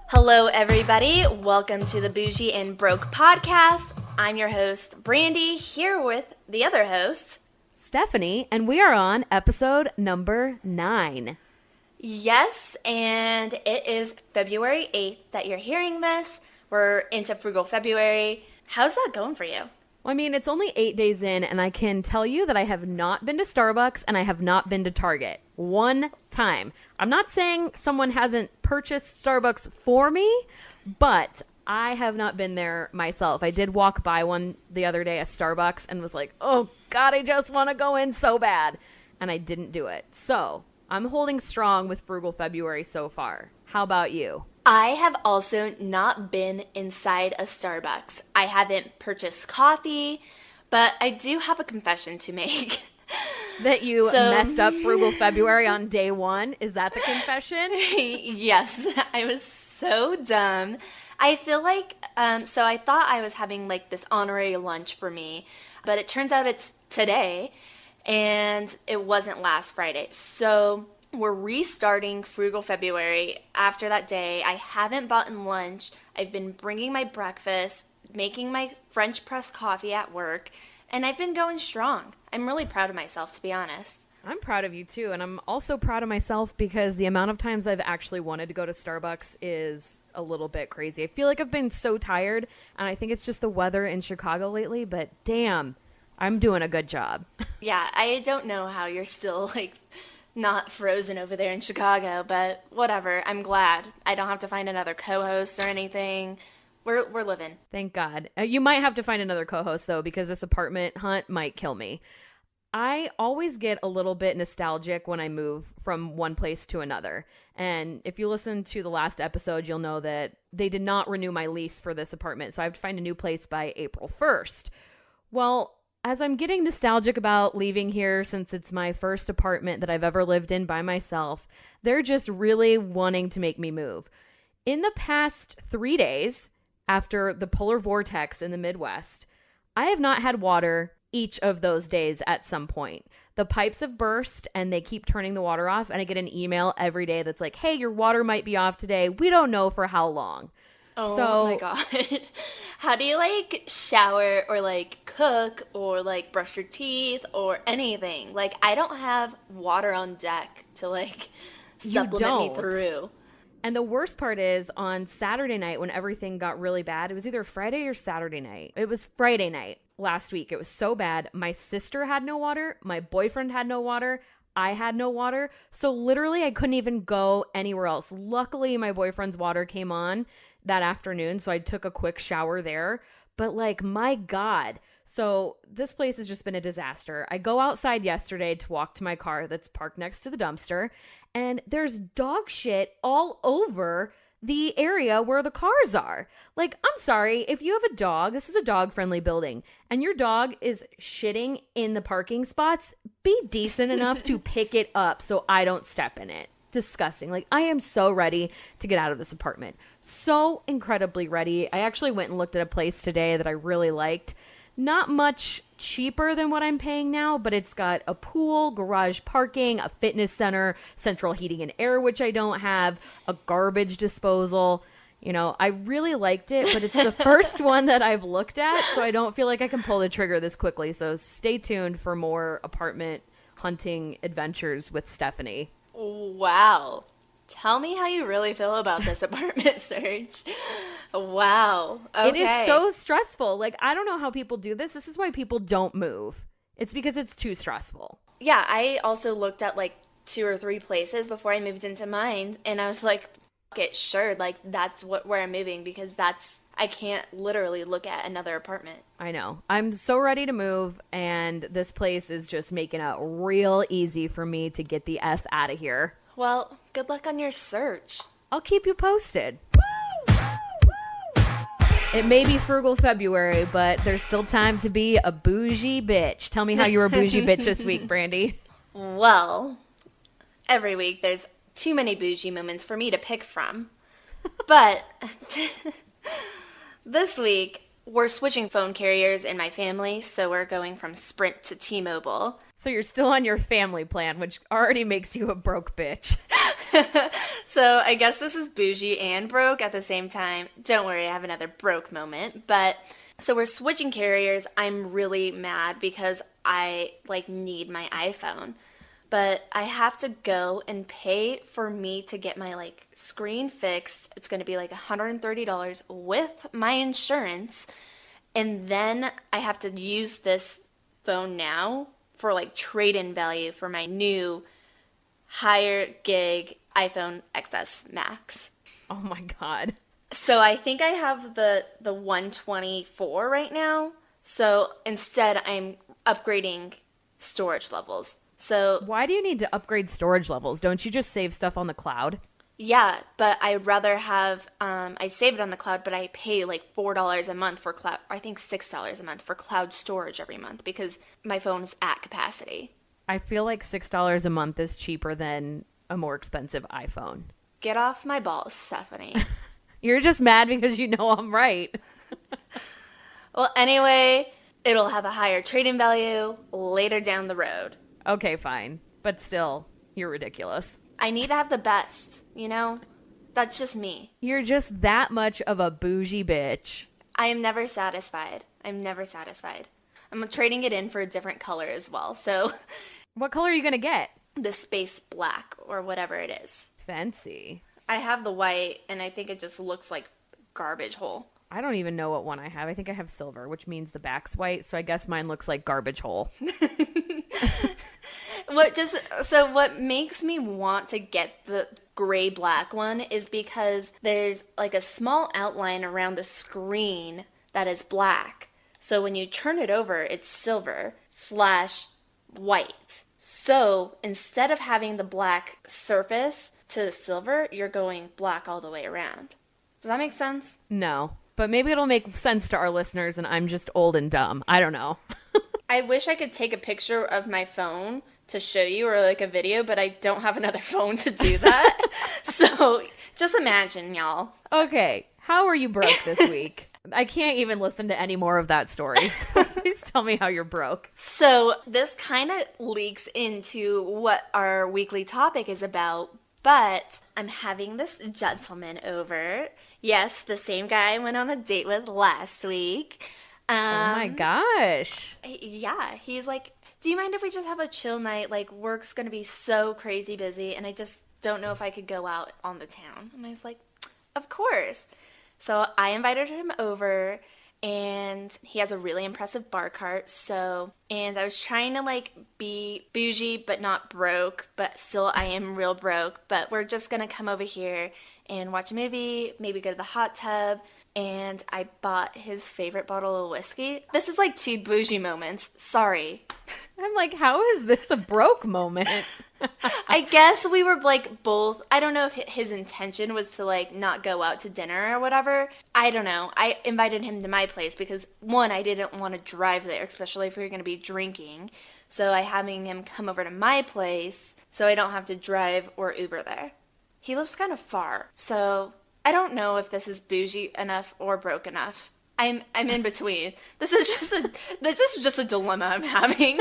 Hello, everybody. Welcome to the Boujee and Broke podcast. I'm your host, Brandi, here with the other host, Stephani, and we are on episode number 9. Yes, and it is February 8th that you're hearing this. We're into Frugal February. How's that going for you? Well, I mean, it's only 8 days in, and I can tell you that I have not been to Starbucks and I have not been to Target. One time. I'm not saying someone hasn't purchased Starbucks for me, but I have not been there myself. I did walk by one the other day, a Starbucks, and was like, oh God, I just want to go in so bad. And I didn't do it. So I'm holding strong with Frugal February so far. How about you? I have also not been inside a Starbucks. I haven't purchased coffee, but I do have a confession to make. That you messed up Frugal February on day 1? Is that the confession? Yes, I was so dumb. I feel like, so I thought I was having like this honorary lunch for me, but it turns out it's today, and it wasn't last Friday. So we're restarting Frugal February after that day. I haven't bought lunch. I've been bringing my breakfast, making my French press coffee at work, and I've been going strong. I'm really proud of myself, to be honest. I'm proud of you too, and I'm also proud of myself because the amount of times I've actually wanted to go to Starbucks is a little bit crazy. I feel like I've been so tired, and I think it's just the weather in Chicago lately, but damn, I'm doing a good job. Yeah, I don't know how you're still like not frozen over there in Chicago, but whatever. I'm glad. I don't have to find another co-host or anything. We're living. Thank God. You might have to find another co-host, though, because this apartment hunt might kill me. I always get a little bit nostalgic when I move from one place to another. And if you listen to the last episode, you'll know that they did not renew my lease for this apartment, so I have to find a new place by April 1st. Well, as I'm getting nostalgic about leaving here since it's my first apartment that I've ever lived in by myself, they're just really wanting to make me move. In the past 3 days, after the polar vortex in the Midwest, I have not had water each of those days at some point. The pipes have burst and they keep turning the water off, and I get an email every day that's like, hey, your water might be off today. We don't know for how long. Oh my God. How do you like shower or like cook or like brush your teeth or anything? Like, I don't have water on deck to like supplement me through. And the worst part is on Saturday night when everything got really bad, it was either Friday or Saturday night. It was Friday night last week. It was so bad. My sister had no water. My boyfriend had no water. I had no water. So literally I couldn't even go anywhere else. Luckily, my boyfriend's water came on that afternoon, so I took a quick shower there. But like, my God. So this place has just been a disaster. I go outside yesterday to walk to my car that's parked next to the dumpster, and there's dog shit all over the area where the cars are. Like, I'm sorry, if you have a dog, this is a dog-friendly building, and your dog is shitting in the parking spots, be decent enough to pick it up so I don't step in it. Disgusting. Like, I am so ready to get out of this apartment. So incredibly ready. I actually went and looked at a place today that I really liked. Not much cheaper than what I'm paying now, but it's got a pool, garage parking, a fitness center, central heating and air, which I don't have, a garbage disposal. You know, I really liked it, but it's the first one that I've looked at, so I don't feel like I can pull the trigger this quickly. So stay tuned for more apartment hunting adventures with Stephani. Wow. Tell me how you really feel about this apartment search. Wow. Okay. It is so stressful. Like, I don't know how people do this. This is why people don't move. It's because it's too stressful. Yeah, I also looked at like 2 or 3 places before I moved into mine, and I was like, fuck it, sure, like that's where I'm moving, because I can't literally look at another apartment. I know. I'm so ready to move, and this place is just making it real easy for me to get the F out of here. Well, good luck on your search. I'll keep you posted. It may be Frugal February, but there's still time to be a bougie bitch. Tell me how you were a bougie bitch this week, Brandi. Well, every week there's too many bougie moments for me to pick from. But this week, we're switching phone carriers in my family, so we're going from Sprint to T-Mobile. So you're still on your family plan, which already makes you a broke bitch. So I guess this is bougie and broke at the same time. Don't worry, I have another broke moment. But so we're switching carriers. I'm really mad because I need my iPhone. But I have to go and pay for me to get my screen fixed. It's going to be $130 with my insurance. And then I have to use this phone now for trade-in value for my new higher gig iPhone XS Max. Oh my God. So I think I have the 124 right now. So instead I'm upgrading storage levels. So why do you need to upgrade storage levels? Don't you just save stuff on the cloud? yeah, but I'd rather have, I save it on the cloud, but I pay $4 a month for cloud, I think $6 a month for cloud storage every month because my phone's at capacity. I feel like $6 a month is cheaper than a more expensive iPhone. Get off my balls, Stephani. You're just mad because you know I'm right. Well, anyway, it'll have a higher trade-in value later down the road. Okay, fine. But still, you're ridiculous. I need to have the best, you know? That's just me. You're just that much of a bougie bitch. I am never satisfied. I'm never satisfied. I'm trading it in for a different color as well. So What color are you going to get? the space black or whatever it is. Fancy. I have the white and I think it just looks like garbage hole. I don't even know what one I have. I think I have silver, which means the back's white, so I guess mine looks like garbage hole. What makes me want to get the gray black one is because there's a small outline around the screen that is black. So when you turn it over, it's silver/white. So instead of having the black surface to the silver, you're going black all the way around. Does that make sense? No, but maybe it'll make sense to our listeners and I'm just old and dumb. I don't know. I wish I could take a picture of my phone to show you or a video, but I don't have another phone to do that. So just imagine, y'all. Okay, how are you broke this week? I can't even listen to any more of that story. So please tell me how you're broke. So this kind of leaks into what our weekly topic is about, but I'm having this gentleman over. Yes, the same guy I went on a date with last week. Oh my gosh. Yeah, he's like, do you mind if we just have a chill night? Work's gonna be so crazy busy, and I just don't know if I could go out on the town. And I was like, of course. So I invited him over, and he has a really impressive bar cart. And I was trying to be bougie but not broke, but still I am real broke. But we're just gonna come over here and watch a movie, maybe go to the hot tub. And I bought his favorite bottle of whiskey. This is two bougie moments. Sorry. I'm like, how is this a broke moment? I guess we were both, I don't know if his intention was to not go out to dinner or whatever. I don't know. I invited him to my place because one, I didn't want to drive there, especially if we were going to be drinking. So I having him come over to my place so I don't have to drive or Uber there. He lives kind of far. So I don't know if this is bougie enough or broke enough. I'm in between. This is just a dilemma I'm having.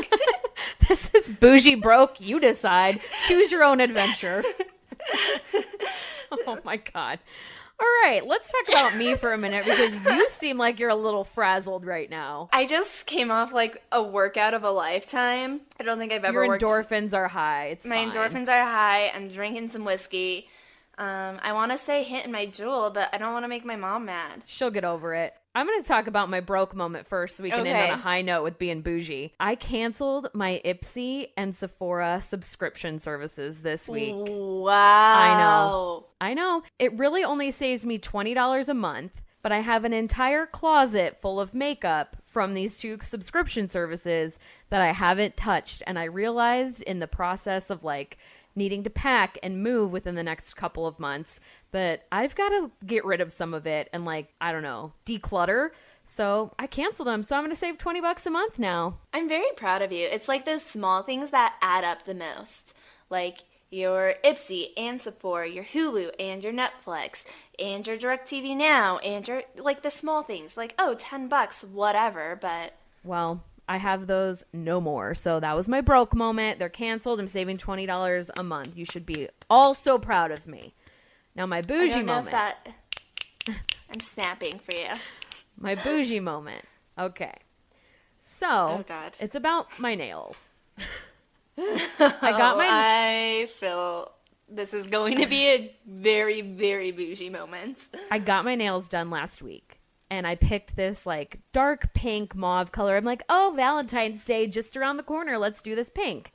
This is bougie broke. You decide. Choose your own adventure. Oh my God. All right, let's talk about me for a minute because you seem like you're a little frazzled right now. I just came off a workout of a lifetime. I don't think I've ever worked. Your endorphins are high. It's My fine. endorphins are high. I'm drinking some whiskey. I want to say hitting my jewel, but I don't want to make my mom mad. She'll get over it. I'm going to talk about my broke moment first so we can end on a high note with being bougie. I canceled my Ipsy and Sephora subscription services this week. Wow. I know. It really only saves me $20 a month, but I have an entire closet full of makeup from these two subscription services that I haven't touched. And I realized in the process of needing to pack and move within the next couple of months that I've got to get rid of some of it and I don't know, declutter. So I canceled them. So I'm going to save $20 a month now. I'm very proud of you. It's those small things that add up the most. your Ipsy and Sephora, your Hulu and your Netflix and your DirecTV Now and your, like, the small things, like, oh, $10, whatever, but... Well, I have those no more. So that was my broke moment. They're canceled. I'm saving $20 a month. You should be all so proud of me. Now my bougie moment. I'm snapping for you. My bougie moment. Okay. So, oh God. It's about my nails. I feel this is going to be a very, very bougie moment. I got my nails done last week, and I picked this like dark pink mauve color. I'm like, oh, Valentine's Day just around the corner. Let's do this pink.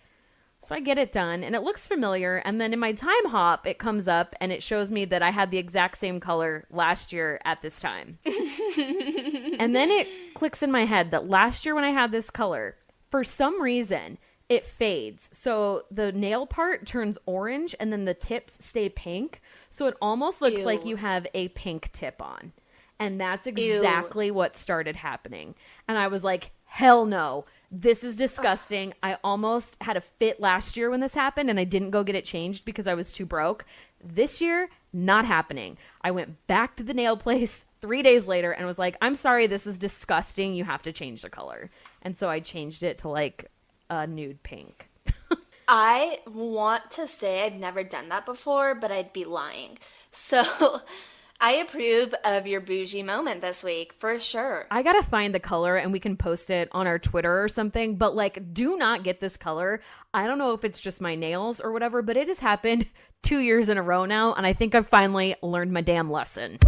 So I get it done, and it looks familiar. And then in my time hop, it comes up, and it shows me that I had the exact same color last year at this time. And then it clicks in my head that last year when I had this color, for some reason, it fades. So the nail part turns orange, and then the tips stay pink. So it almost looks like you have a pink tip on. And that's exactly what started happening. And I was like, hell no. This is disgusting. I almost had a fit last year when this happened, and I didn't go get it changed because I was too broke. This year, not happening. I went back to the nail place 3 days later and was like, I'm sorry, this is disgusting. You have to change the color. And so I changed it to like a nude pink. I want to say I've never done that before, but I'd be lying. So I approve of your bougie moment this week, for sure. I gotta find the color and we can post it on our Twitter or something, but like, do not get this color. I don't know if it's just my nails or whatever, but it has happened 2 years in a row now, and I think I've finally learned my damn lesson.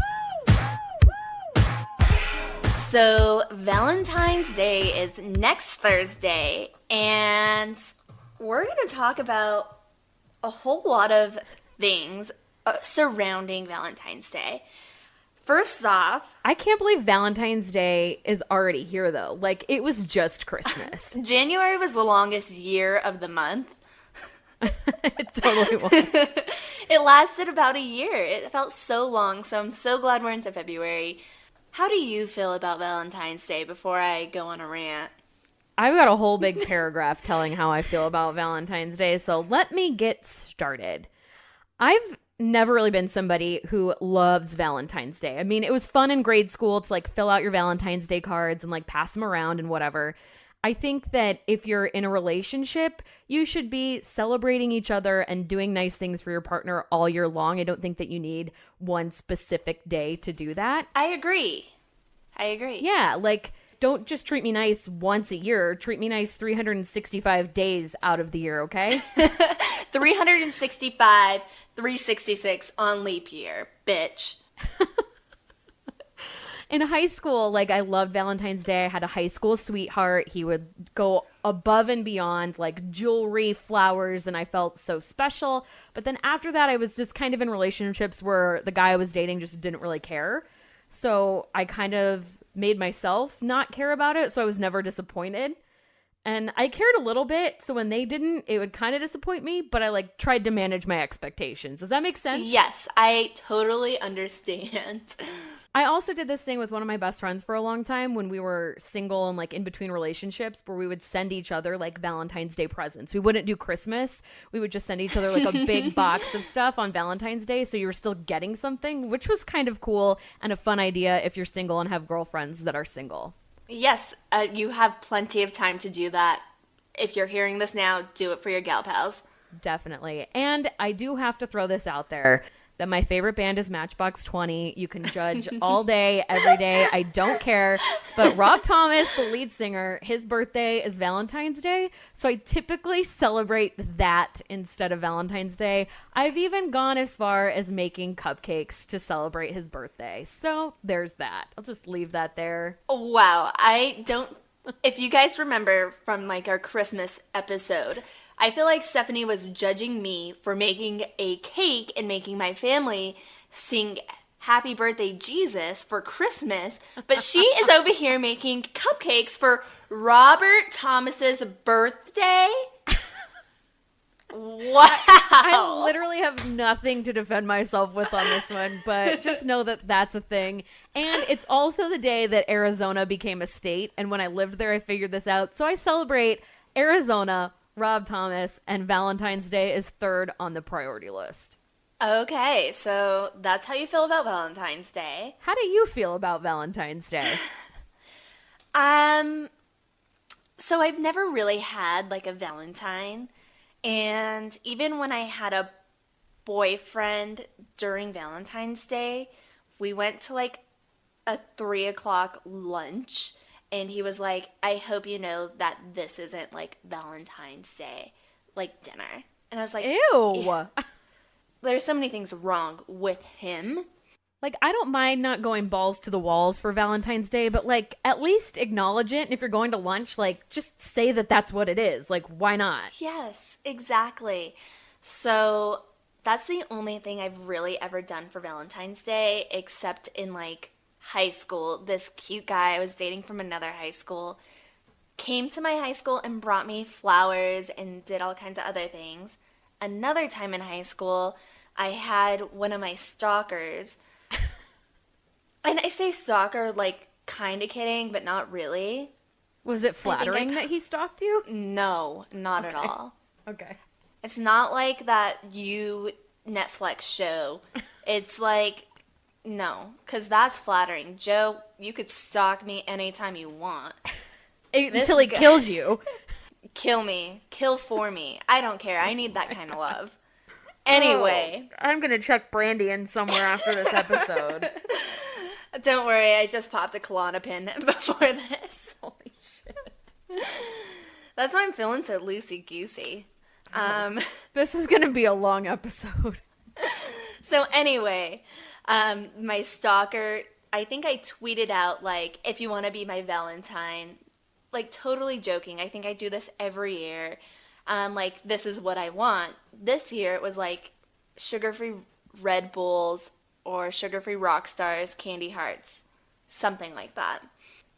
So Valentine's Day is next Thursday, and we're going to talk about a whole lot of things surrounding Valentine's Day. First off, I can't believe Valentine's Day is already here, though. Like, it was just Christmas. January was the longest year of the month. It totally was. It lasted about a year. It felt so long, so I'm so glad we're into February. How do you feel about Valentine's Day before I go on a rant? I've got a whole big paragraph telling how I feel about Valentine's Day, so let me get started. I've never really been somebody who loves Valentine's Day. I mean, it was fun in grade school to like fill out your Valentine's Day cards and like pass them around and whatever. I think that if you're in a relationship, you should be celebrating each other and doing nice things for your partner all year long. I don't think that you need one specific day to do that. I agree. Yeah, like, don't just treat me nice once a year. Treat me nice 365 days out of the year, okay? 365, 366 on leap year, bitch. In high school, like, I loved Valentine's Day. I had a high school sweetheart. He would go above and beyond, like jewelry, flowers, and I felt so special. But then after that, I was just kind of in relationships where the guy I was dating just didn't really care. So I kind of made myself not care about it, so I was never disappointed. And I cared a little bit, so when they didn't, it would kind of disappoint me, but I like tried to manage my expectations. Does that make sense? Yes, I totally understand. I also did this thing with one of my best friends for a long time when we were single and like in between relationships, where we would send each other like Valentine's Day presents. We wouldn't do Christmas. We would just send each other like a big box of stuff on Valentine's Day, so you were still getting something, which was kind of cool and a fun idea if you're single and have girlfriends that are single. Yes, you have plenty of time to do that. If you're hearing this now, do it for your gal pals. Definitely. And I do have to throw this out there, that my favorite band is Matchbox 20. You can judge all day, every day. I don't care. But Rob Thomas, the lead singer, his birthday is Valentine's Day. So I typically celebrate that instead of Valentine's Day. I've even gone as far as making cupcakes to celebrate his birthday. So there's that. I'll just leave that there. Wow. If you guys remember from like our Christmas episode, I feel like Stephanie was judging me for making a cake and making my family sing Happy Birthday Jesus for Christmas, but she is over here making cupcakes for Robert Thomas's birthday. Wow. I literally have nothing to defend myself with on this one, but just know that that's a thing. And it's also the day that Arizona became a state, and when I lived there, I figured this out. So I celebrate Arizona Rob Thomas, and Valentine's Day is third on the priority list. Okay, so that's how you feel about Valentine's Day. How do you feel about Valentine's Day? So I've never really had like a Valentine, and even when I had a boyfriend during Valentine's Day, we went to like a 3 o'clock lunch, and he was like, I hope you know that this isn't like Valentine's Day, like dinner. And I was like, Ew. "Yeah." There's so many things wrong with him. Like, I don't mind not going balls to the walls for Valentine's Day, but, like, at least acknowledge it. And if you're going to lunch, like, just say that that's what it is. Like, why not? Yes, exactly. So that's the only thing I've really ever done for Valentine's Day, except in like high school. This cute guy I was dating from another high school came to my high school and brought me flowers and did all kinds of other things. Another time in high school, I had one of my stalkers. And I say stalker like kind of kidding, but not really. Was it flattering that he stalked you? No, not at all. Okay. It's not like that You Netflix show. It's like, no, because that's flattering. Joe, you could stalk me anytime you want. Until he kills you. Kill me. Kill for me. I don't care. I need that kind of love. Anyway. Oh, I'm going to chuck Brandi in somewhere after this episode. Don't worry, I just popped a Klonopin before this. Holy shit. That's why I'm feeling so loosey-goosey. This is going to be a long episode. So anyway, my stalker, I think I tweeted out, like, if you want to be my Valentine, like, totally joking. I think I do this every year. Like, this is what I want. This year, it was, like, sugar-free Red Bulls or sugar-free rock stars, candy hearts, something like that.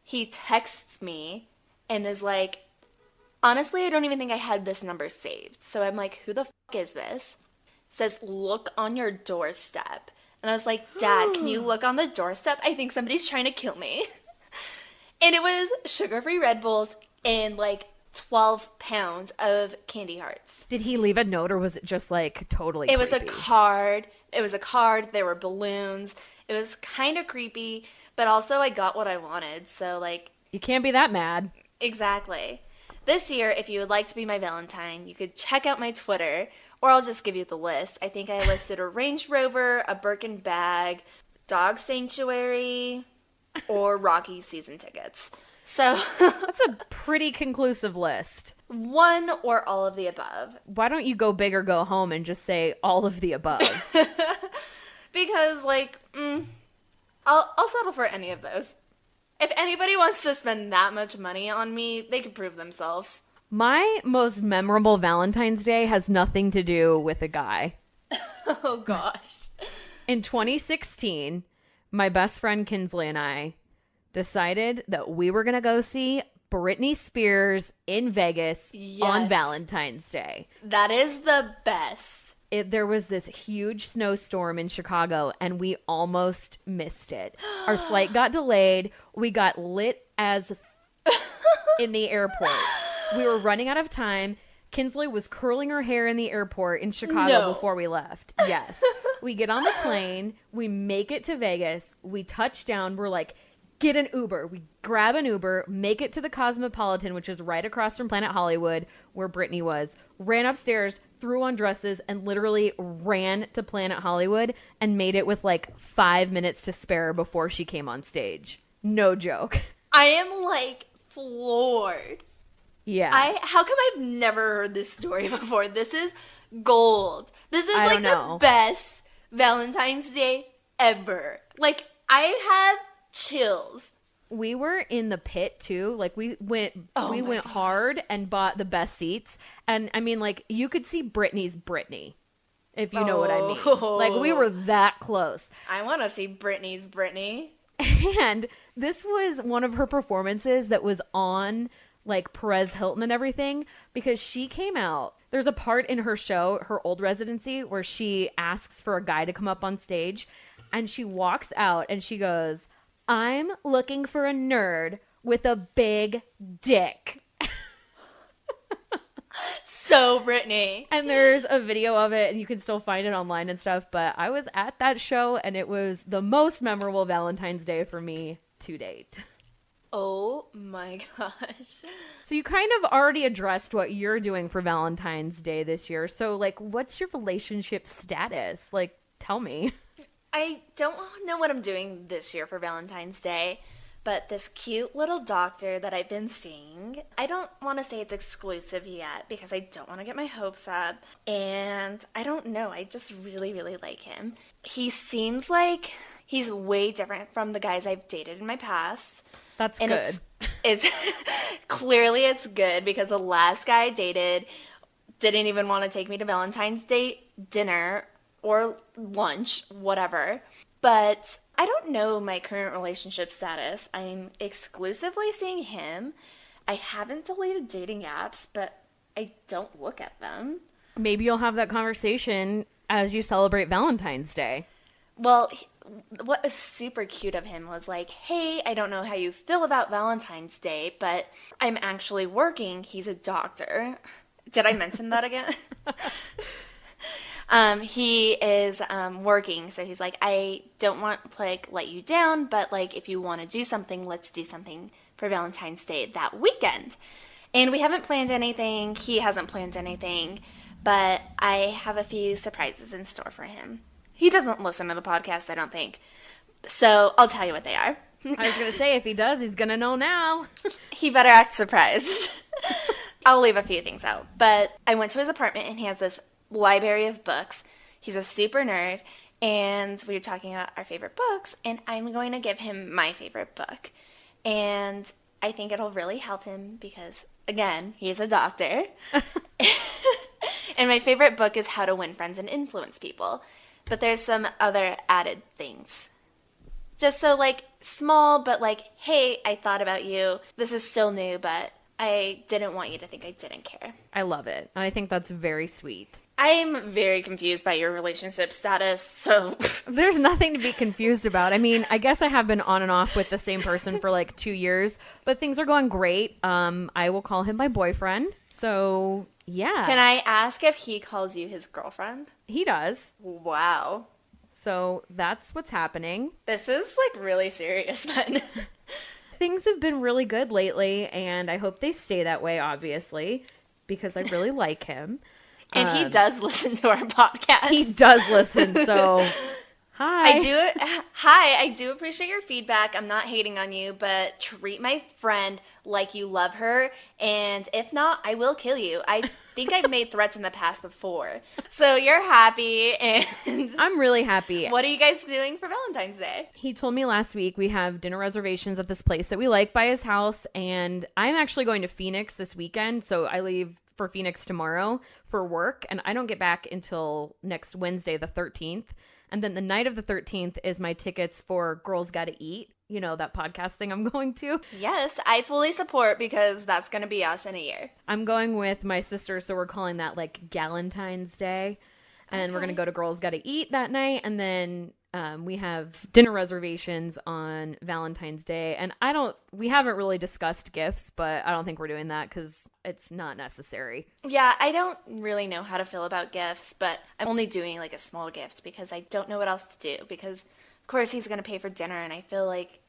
He texts me and is like, honestly, I don't even think I had this number saved. So I'm like, who the fuck is this? Says, look on your doorstep. And I was like, Dad, can you look on the doorstep? I think somebody's trying to kill me. And it was sugar-free Red Bulls and like 12 pounds of candy hearts. Did he leave a note or was it just like totally It creepy? was a card. It was a card. There were balloons. It was kind of creepy, but also I got what I wanted. So like, you can't be that mad. Exactly. This year, if you would like to be my Valentine, you could check out my Twitter, or I'll just give you the list. I think I listed a Range Rover, a Birkin bag, dog sanctuary, or Rocky season tickets. So That's a pretty conclusive list. one or all of the above. Why don't you go big or go home and just say all of the above? Because, like, I'll settle for any of those. If anybody wants to spend that much money on me, they can prove themselves. My most memorable Valentine's Day has nothing to do with a guy. Oh, gosh. In 2016, my best friend Kinsley and I decided that we were going to go see Britney Spears in Vegas on Yes. Valentine's Day. That is the best. There was this huge snowstorm in Chicago and we almost missed it. Our flight got delayed. We got lit as in the airport. We were running out of time. Kinsley was curling her hair in the airport in Chicago before we left. Yes. We get on the plane. We make it to Vegas. We touch down. We're like, get an Uber. We grab an Uber, make it to the Cosmopolitan, which is right across from Planet Hollywood, where Britney was. Ran upstairs, threw on dresses, and literally ran to Planet Hollywood and made it with like 5 minutes to spare before she came on stage. No joke. I am like floored. Yeah. How come I've never heard this story before? This is gold. This is I like don't know. the best Valentine's Day ever. Like, I have chills. We were in the pit too. Like we went my God. hard and bought the best seats. And I mean, like, you could see Britney's Britney, if you know what I mean. Oh. Like, we were that close. I want to see Britney's Britney. And this was one of her performances that was on like Perez Hilton and everything, because she came out. There's a part in her show, her old residency, where she asks for a guy to come up on stage, and she walks out and she goes, I'm looking for a nerd with a big dick. So Brittany. And there's a video of it, and you can still find it online and stuff. But I was at that show, and it was the most memorable Valentine's Day for me to date. Oh my gosh. So you kind of already addressed what you're doing for Valentine's Day this year. So, like, what's your relationship status? Like, tell me. I don't know what I'm doing this year for Valentine's Day, but this cute little doctor that I've been seeing, I don't want to say it's exclusive yet because I don't want to get my hopes up. And I don't know, I just really, really like him. He seems like he's way different from the guys I've dated in my past. That's and good. It's clearly it's good because the last guy I dated didn't even want to take me to Valentine's Day dinner or lunch, whatever. But I don't know my current relationship status. I'm exclusively seeing him. I haven't deleted dating apps, but I don't look at them. Maybe you'll have that conversation as you celebrate Valentine's Day. Well, what was super cute of him was like, hey, I don't know how you feel about Valentine's Day, but I'm actually working. He's a doctor. Did I mention that again? He is working, so he's like, I don't want to like let you down, but like if you want to do something, let's do something for Valentine's Day that weekend. And we haven't planned anything. He hasn't planned anything, but I have a few surprises in store for him. He doesn't listen to the podcast, I don't think. So I'll tell you what they are. I was going to say, if he does, he's going to know now. He better act surprised. I'll leave a few things out. But I went to his apartment and he has this library of books. He's a super nerd. And we were talking about our favorite books. And I'm going to give him my favorite book. And I think it'll really help him because, again, he's a doctor. And my favorite book is How to Win Friends and Influence People. But there's some other added things. Just so, like, small, but like, hey, I thought about you. This is still new, but I didn't want you to think I didn't care. I love it. And I think that's very sweet. I'm very confused by your relationship status, so... There's nothing to be confused about. I mean, I guess I have been on and off with the same person for like 2 years, but things are going great. I will call him my boyfriend. So, yeah. Can I ask if he calls you his girlfriend? He does. Wow. So that's what's happening. This is like really serious then. Things have been really good lately, and I hope they stay that way, obviously, because I really like him. And he does listen to our podcast. He does listen, so hi. I do appreciate your feedback. I'm not hating on you, but treat my friend like you love her, and if not, I will kill you. I think I've made threats in the past before. So you're happy, and I'm really happy. What are you guys doing for Valentine's Day? He told me last week we have dinner reservations at this place that we like by his house, and I'm actually going to Phoenix this weekend, so I leave for Phoenix tomorrow for work, and I don't get back until next Wednesday, the 13th. And then the night of the 13th is my tickets for Girls Gotta Eat, you know, that podcast thing I'm going to. Yes, I fully support because that's going to be us in a year. I'm going with my sister, so we're calling that like Galentine's Day. And we're going to go to Girls Gotta Eat that night. And then we have dinner reservations on Valentine's Day. And we haven't really discussed gifts, but I don't think we're doing that because it's not necessary. Yeah, I don't really know how to feel about gifts, but I'm only doing like a small gift because I don't know what else to do. Because, of course, he's going to pay for dinner and I feel like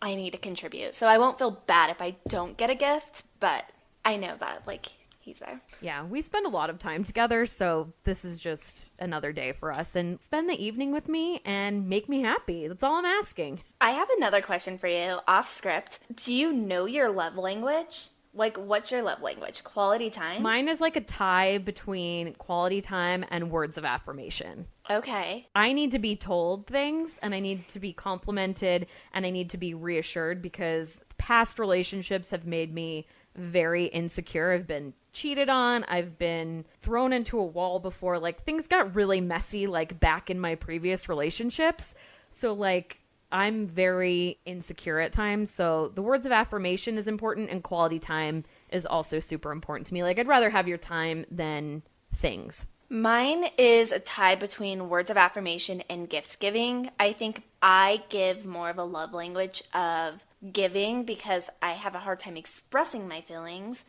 I need to contribute. So I won't feel bad if I don't get a gift, but I know that, like, he's there. Yeah, we spend a lot of time together, so this is just another day for us. And spend the evening with me and make me happy. That's all I'm asking. I have another question for you, off script. Do you know your love language? Like, what's your love language? Quality time? Mine is like a tie between quality time and words of affirmation. Okay. I need to be told things, and I need to be complimented, and I need to be reassured because past relationships have made me very insecure. I've been cheated on. I've been thrown into a wall before. Like, things got really messy, like, back in my previous relationships. So, like, I'm very insecure at times. So the words of affirmation is important, and quality time is also super important to me. Like, I'd rather have your time than things. Mine is a tie between words of affirmation and gift giving. I think I give more of a love language of giving because I have a hard time expressing my feelings.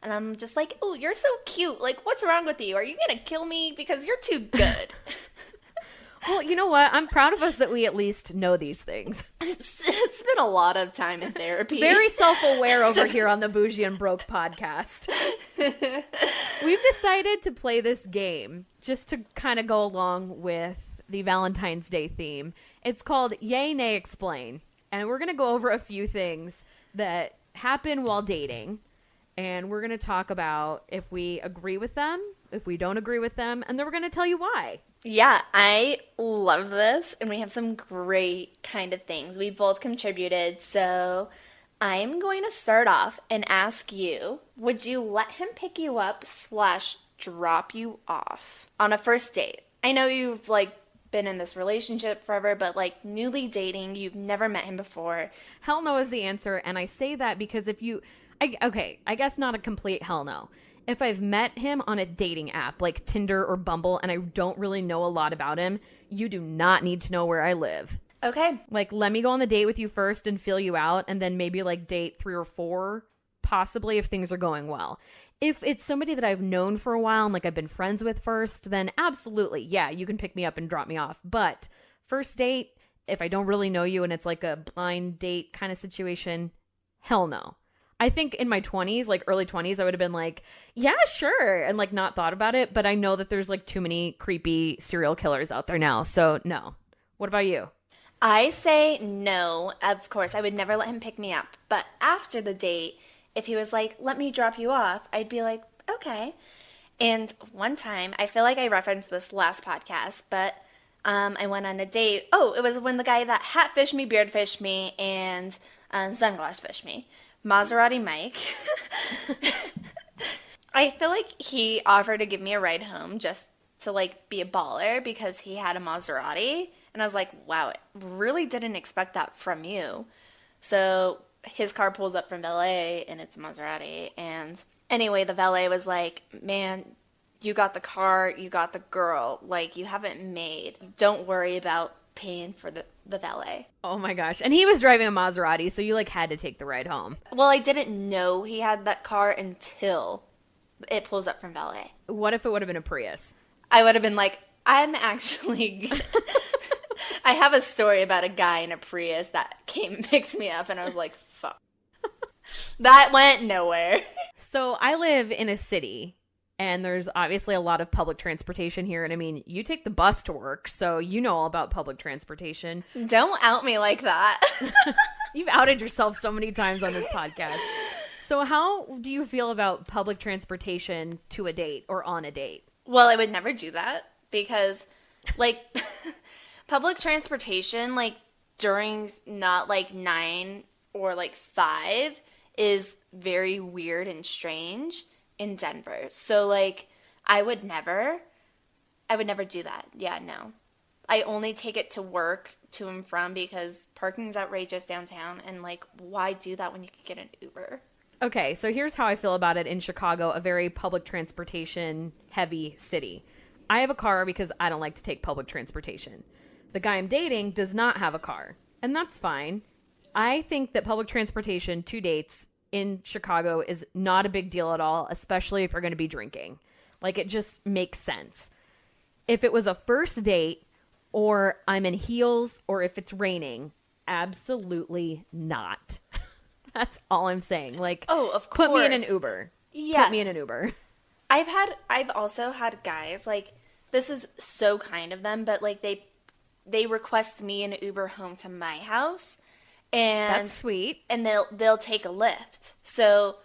And I'm just like, oh, you're so cute. Like, what's wrong with you? Are you going to kill me? Because you're too good. Well, you know what? I'm proud of us that we at least know these things. It's been a lot of time in therapy. Very self-aware over here on the Boujee and Broke podcast. We've decided to play this game just to kind of go along with the Valentine's Day theme. It's called Yay, Nay, Explain. And we're going to go over a few things that happen while dating. And we're going to talk about if we agree with them, if we don't agree with them, and then we're going to tell you why. Yeah, I love this, and we have some great kind of things. We both contributed, so I'm going to start off and ask you, would you let him pick you up / drop you off on a first date? I know you've, been in this relationship forever, but, newly dating, you've never met him before. Hell no is the answer, and I say that because if you... I guess not a complete hell no. If I've met him on a dating app like Tinder or Bumble and I don't really know a lot about him, you do not need to know where I live. Okay. Let me go on the date with you first and feel you out, and then maybe date 3 or 4, possibly if things are going well. If it's somebody that I've known for a while and I've been friends with first, then absolutely, yeah, you can pick me up and drop me off. But first date, if I don't really know you and it's a blind date kind of situation, hell no. I think in my 20s, early 20s, I would have been yeah, sure, and not thought about it. But I know that there's too many creepy serial killers out there now. So no. What about you? I say no. Of course, I would never let him pick me up. But after the date, if he was let me drop you off, I'd be okay. And one time, I feel like I referenced this last podcast, but I went on a date. Oh, it was when the guy that hat fished me, beard fished me, and sunglass fished me. Maserati Mike. I feel like he offered to give me a ride home just to be a baller because he had a Maserati. And I was like, wow, I really didn't expect that from you. So his car pulls up from valet and it's a Maserati. And anyway, the valet was like, man, you got the car, you got the girl. You haven't made. Don't worry about paying for the valet. Oh my gosh. And he was driving a Maserati, so you had to take the ride home. Well, I didn't know he had that car until it pulls up from valet. What if it would have been a Prius? I would have been I'm actually... I have a story about a guy in a Prius that came and picked me up, and I was like, fuck. That went nowhere. So I live in a city, and there's obviously a lot of public transportation here. And I mean, you take the bus to work, so you know all about public transportation. Don't out me like that. You've outed yourself so many times on this podcast. So how do you feel about public transportation to a date or on a date? Well, I would never do that because, public transportation, during not, 9 or, 5 is very weird and strange in Denver. So I would never do that. Yeah, no. I only take it to work, to and from, because parking's outrageous downtown, and why do that when you could get an Uber? Okay, so here's how I feel about it in Chicago, a very public transportation heavy city. I have a car because I don't like to take public transportation. The guy I'm dating does not have a car, and that's fine. I think that public transportation to dates in Chicago is not a big deal at all, especially if you're going to be drinking. It just makes sense. If it was a first date or I'm in heels or if it's raining, absolutely not. That's all I'm saying. Oh, of course. Put me in an Uber. Yes. Put me in an Uber. I've also had guys, this is so kind of them, but they request me an Uber home to my house. And that's sweet. And they'll take a lift. So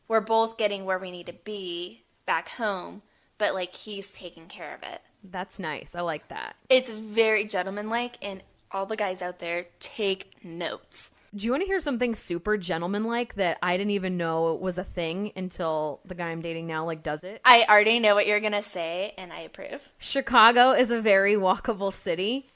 we're both getting where we need to be back home, but he's taking care of it. That's nice. I like that. It's very gentlemanlike, and all the guys out there take notes. Do you want to hear something super gentlemanlike that I didn't even know was a thing until the guy I'm dating now does it? I already know what you're going to say, and I approve. Chicago is a very walkable city.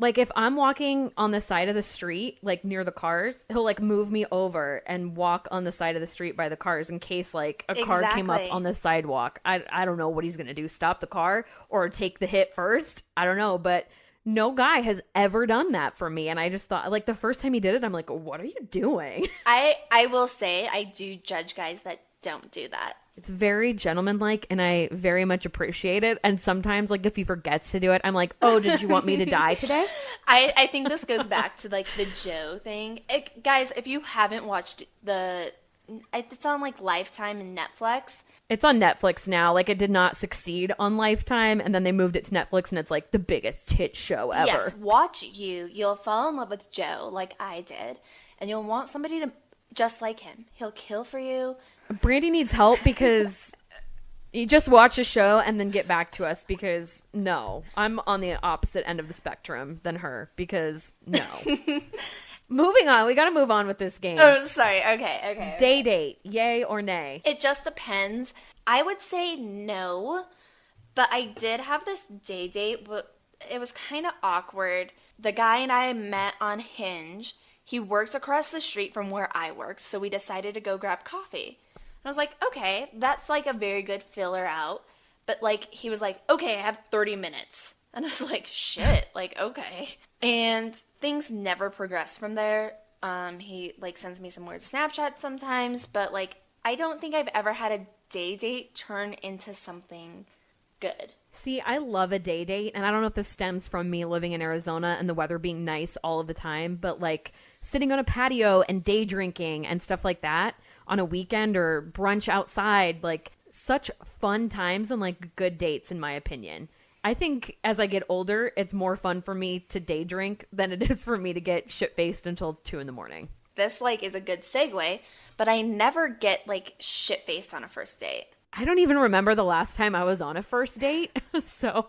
If I'm walking on the side of the street, near the cars, he'll move me over and walk on the side of the street by the cars in case a car came up on the sidewalk. I don't know what he's going to do. Stop the car or take the hit first. I don't know. But no guy has ever done that for me. And I just thought the first time he did it, I'm what are you doing? I will say I do judge guys that don't do that. It's very gentlemanlike, and I very much appreciate it. And sometimes, like, if he forgets to do it, I'm like, oh, did you want me to die today? I think this goes back to, like, the Joe thing. Guys, if you haven't watched it's on, like, Lifetime and Netflix. It's on Netflix now. Like, it did not succeed on Lifetime, and then they moved it to Netflix, and it's, like, the biggest hit show ever. Yes, watch you'll fall in love with Joe like I did, and you'll want somebody to just like him. He'll kill for you. Brandi needs help because you just watch a show and then get back to us, because no, I'm on the opposite end of the spectrum than her, because no. Moving on, we gotta move on with this game. Oh, sorry. Okay. Day date, yay or nay? It just depends. I would say no, but I did have this day date, but it was kind of awkward. The guy and I met on Hinge. He works across the street from where I worked, so we decided to go grab coffee. And I was like, okay, that's like a very good filler out. But like, he was like, okay, I have 30 minutes. And I was like, shit, like, okay. And things never progress from there. He like sends me some weird Snapchats sometimes, but like, I don't think I've ever had a day date turn into something good. See, I love a day date, and I don't know if this stems from me living in Arizona and the weather being nice all of the time, but like sitting on a patio and day drinking and stuff like that on a weekend or brunch outside, like such fun times and like good dates, in my opinion. I think as I get older, it's more fun for me to day drink than it is for me to get shit-faced until 2 a.m. This like is a good segue, but I never get like shit-faced on a first date. I don't even remember the last time I was on a first date, so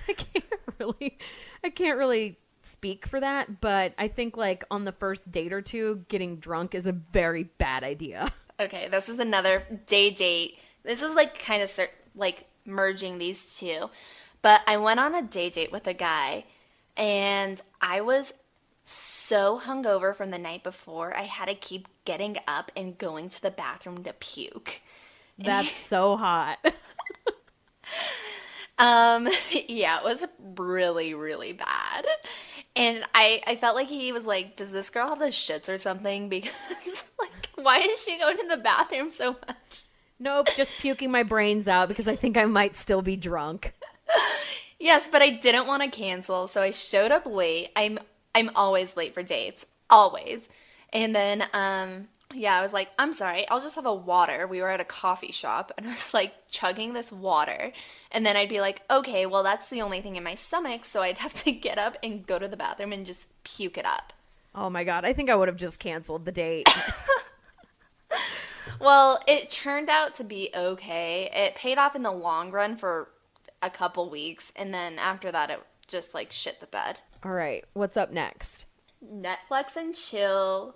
I can't really speak for that, but I think like on the first date or two, getting drunk is a very bad idea. Okay, this is another day date. This is like kind of like merging these two. But I went on a day date with a guy, and I was so hungover from the night before, I had to keep getting up and going to the bathroom to puke. That's so hot. Yeah, it was really, really bad. And I felt like he was like, does this girl have the shits or something? Because, like, why is she going to the bathroom so much? Nope, just puking my brains out because I think I might still be drunk. Yes, but I didn't want to cancel, so I showed up late. I'm always late for dates. Always. And then, yeah, I was like, I'm sorry, I'll just have a water. We were at a coffee shop, and I was, like, chugging this water. And then I'd be like, okay, well, that's the only thing in my stomach, so I'd have to get up and go to the bathroom and just puke it up. Oh, my God. I think I would have just canceled the date. Well, it turned out to be okay. It paid off in the long run for a couple weeks, and then after that, it just, like, shit the bed. All right, what's up next? Netflix and chill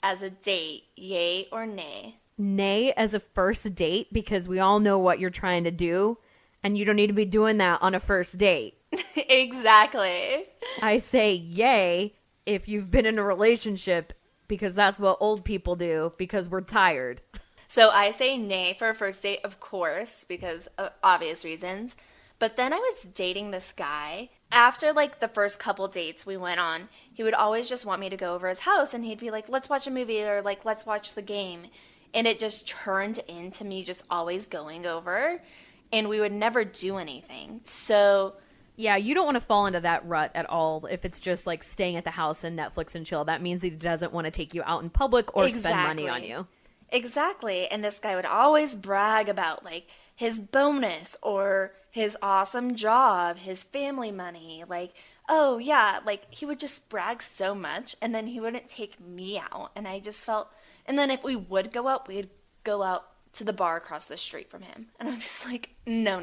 as a date, yay or nay? Nay as a first date, because we all know what you're trying to do, and you don't need to be doing that on a first date. Exactly. I say yay if you've been in a relationship, because that's what old people do, because we're tired. So I say nay for a first date, of course, because of obvious reasons. But then I was dating this guy. After, like, the first couple dates we went on, he would always just want me to go over his house, and he'd be like, let's watch a movie, or, like, let's watch the game. And it just turned into me just always going over, and we would never do anything. So yeah, you don't want to fall into that rut at all if it's just, like, staying at the house and Netflix and chill. That means he doesn't want to take you out in public or spend money on you. Exactly. And this guy would always brag about, like, his bonus or his awesome job, his family money. Like, oh, yeah, like, he would just brag so much, and then he wouldn't take me out. And I just felt, and then if we would go out, we'd go out to the bar across the street from him. And I'm just like, no.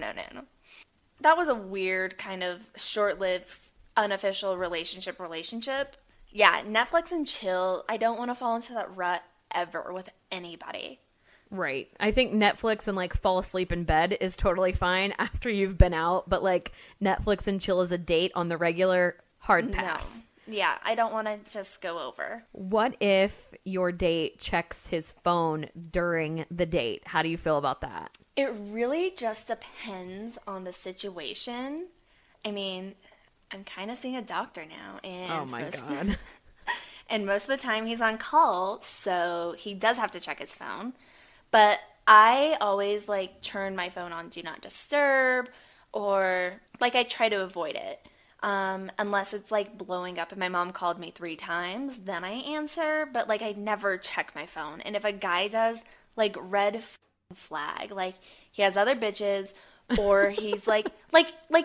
That was a weird kind of short-lived, unofficial relationship. Yeah, Netflix and chill. I don't want to fall into that rut ever with anybody. Right. I think Netflix and, like, fall asleep in bed is totally fine after you've been out, but, like, Netflix and chill as a date on the regular, hard pass. No. Yeah, I don't want to just go over. What if your date checks his phone during the date? How do you feel about that? It really just depends on the situation. I mean, I'm kind of seeing a doctor now, and oh my God. And most of the time he's on call, so he does have to check his phone. But I always like turn my phone on do not disturb, or like I try to avoid it. Unless it's like blowing up and my mom called me 3 times, then I answer, but like I never check my phone. And if a guy does, like red flag, like he has other bitches, or he's like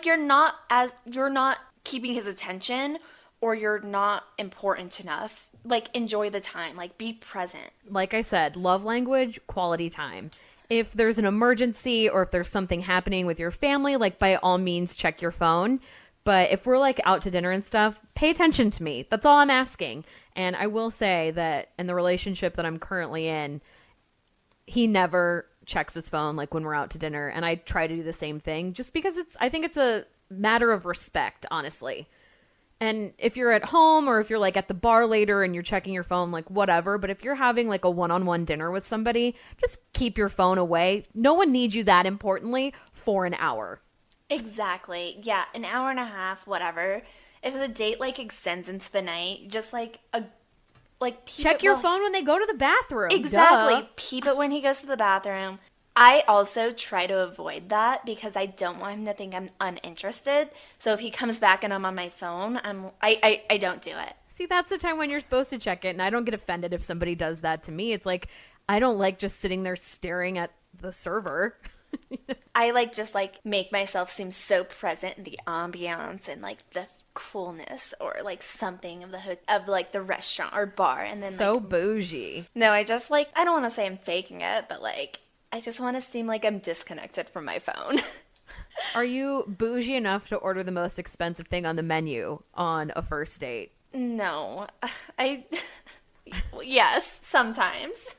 you're not keeping his attention, or you're not important enough. Like enjoy the time, like be present. Like I said, love language, quality time. If there's an emergency or if there's something happening with your family, like by all means check your phone. But if we're like out to dinner and stuff, pay attention to me. That's all I'm asking. And I will say that in the relationship that I'm currently in, he never checks his phone like when we're out to dinner. And I try to do the same thing just because I think it's a matter of respect, honestly. And if you're at home or if you're like at the bar later and you're checking your phone, like whatever. But if you're having like a one-on-one dinner with somebody, just keep your phone away. No one needs you that importantly for an hour. Exactly. Yeah, an hour and a half, whatever. If the date like extends into the night, just check your phone when they go to the bathroom. Exactly. Duh. Peep it when he goes to the bathroom. I also try to avoid that because I don't want him to think I'm uninterested. So if he comes back and I'm on my phone, I don't do it. See, that's the time when you're supposed to check it, and I don't get offended if somebody does that to me. It's like I don't like just sitting there staring at the server. I just make myself seem so present in the ambiance and like the coolness or like something of the restaurant or bar, and then so bougie. No, I just I don't want to say I'm faking it, but I just want to seem like I'm disconnected from my phone. Are you bougie enough to order the most expensive thing on the menu on a first date? No. Yes, sometimes.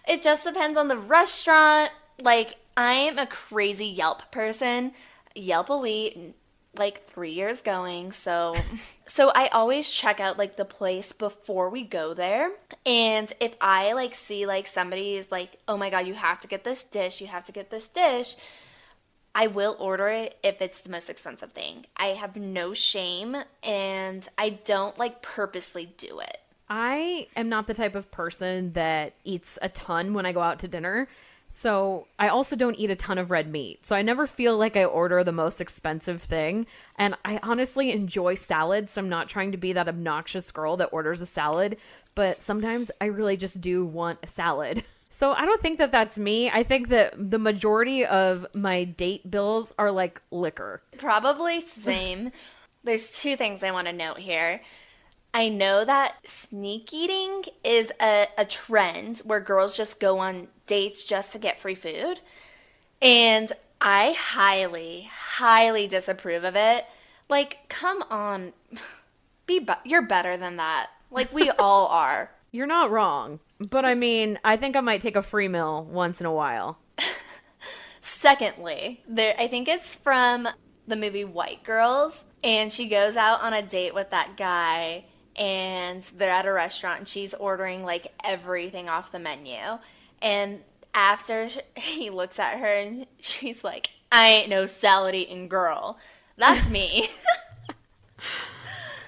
It just depends on the restaurant. I'm a crazy Yelp person. Yelp Elite, 3 years going. So I always check out the place before we go there. And if I see somebody is oh my God, you have to get this dish, I will order it if it's the most expensive thing. I have no shame, and I don't purposely do it. I am not the type of person that eats a ton when I go out to dinner. So I also don't eat a ton of red meat. So I never feel like I order the most expensive thing. And I honestly enjoy salad. So I'm not trying to be that obnoxious girl that orders a salad. But sometimes I really just do want a salad. So I don't think that that's me. I think that the majority of my date bills are liquor. Probably same. There's 2 things I want to note here. I know that sneak eating is a trend where girls just go on dates just to get free food. And I highly, highly disapprove of it. Come on. You're better than that. We all are. You're not wrong. But I mean, I think I might take a free meal once in a while. Secondly, I think it's from the movie White Girls. And she goes out on a date with that guy. And they're at a restaurant and she's ordering everything off the menu. And after he looks at her and she's like, I ain't no salad eating girl. That's me.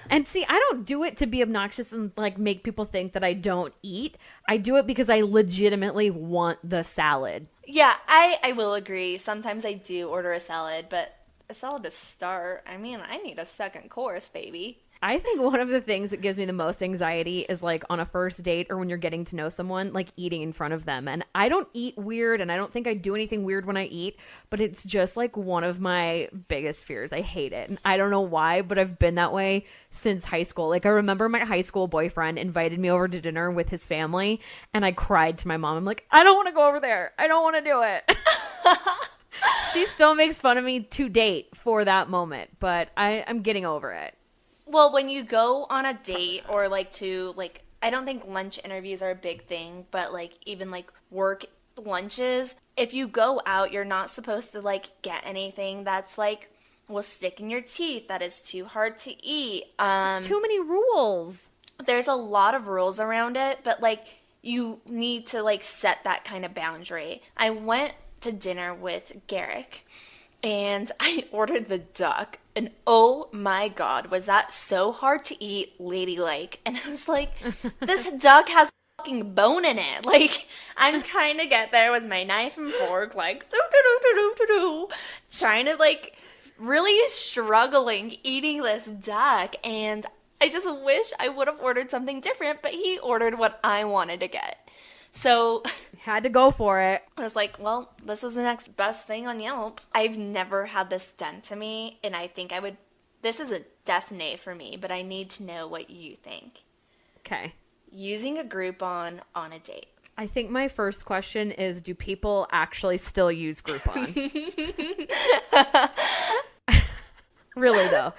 And see, I don't do it to be obnoxious and make people think that I don't eat. I do it because I legitimately want the salad. Yeah, I will agree. Sometimes I do order a salad, but a salad to start. I mean, I need a second course, baby. I think one of the things that gives me the most anxiety is on a first date or when you're getting to know someone, eating in front of them. And I don't eat weird, and I don't think I do anything weird when I eat, but it's just one of my biggest fears. I hate it. And I don't know why, but I've been that way since high school. I remember my high school boyfriend invited me over to dinner with his family, and I cried to my mom. I'm like, I don't want to go over there. I don't want to do it. She still makes fun of me to date for that moment, but I'm getting over it. Well, when you go on a date or I don't think lunch interviews are a big thing, but even work lunches, if you go out, you're not supposed to get anything that's will stick in your teeth, that is too hard to eat. There's too many rules. There's a lot of rules around it, but you need to set that kind of boundary. I went to dinner with Garrick and I ordered the duck. And oh my God, was that so hard to eat, ladylike. And I was like, this duck has fucking boning it. Like, I'm trying to get there with my knife and fork, like, do, trying to, like, really struggling eating this duck. And I just wish I would have ordered something different, but he ordered what I wanted to get. So Had to go for it. I was like, well, this is the next best thing on Yelp. I've never had this done to me, and I think I would, this is a definite for me, but I need to know what you think. Okay. Using a Groupon on a date. I think my first question is, do people actually still use Groupon? Really, though.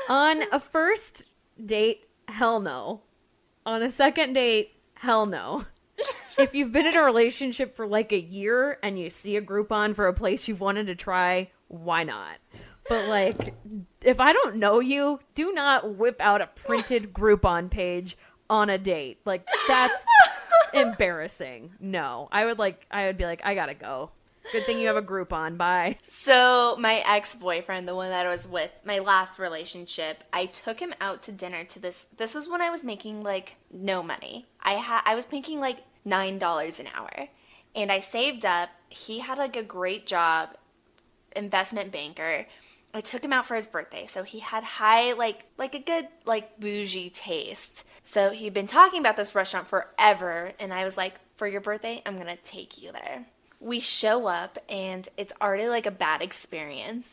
On a first date, hell no. On a second date, hell no. If you've been in a relationship for like a year and you see a Groupon for a place you've wanted to try, why not? But like, if I don't know you, do not whip out a printed Groupon page on a date. Like, that's embarrassing. No. I would be like, I gotta go. Good thing you have a Groupon. Bye. So my ex-boyfriend, the one that I was with, my last relationship, I took him out to dinner to this is when I was making like no money. I was making like $9 an hour, and I saved up. He had like a great job, investment banker. I took him out for his birthday, so he had high, like a good, like, bougie taste. So he'd been talking about this restaurant forever, and I was like, for your birthday, I'm gonna take you there. We show up, and it's already like a bad experience,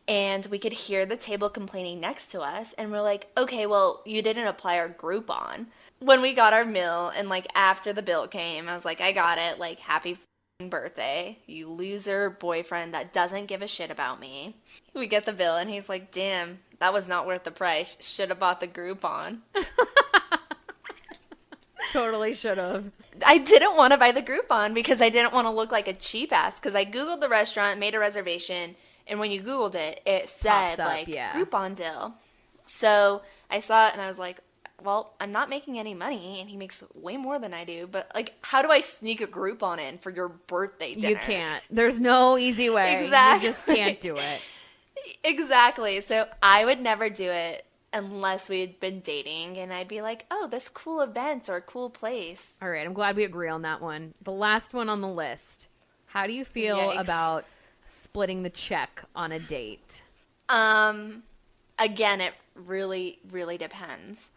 and we could hear the table complaining next to us, and we're like, okay, well, you didn't apply our Groupon. When we got our meal, and like after the bill came, I was like, I got it, like, happy birthday, you loser boyfriend that doesn't give a shit about me. We get the bill, and he's like, damn, that was not worth the price. Should have bought the Groupon. Totally should have. I didn't want to buy the Groupon because I didn't want to look like a cheap ass, because I Googled the restaurant, made a reservation, and when you Googled it, it said, up, like, yeah. Groupon deal. So I saw it, and I was like, well, I'm not making any money, and he makes way more than I do, but, like, how do I sneak a Groupon in for your birthday dinner? You can't. There's no easy way. Exactly. You just can't do it. Exactly. So I would never do it unless we had been dating, and I'd be like, oh, this cool event or cool place. All right, I'm glad we agree on that one. The last one on the list. How do you feel Yikes. about splitting the check on a date? Again, it really, really depends.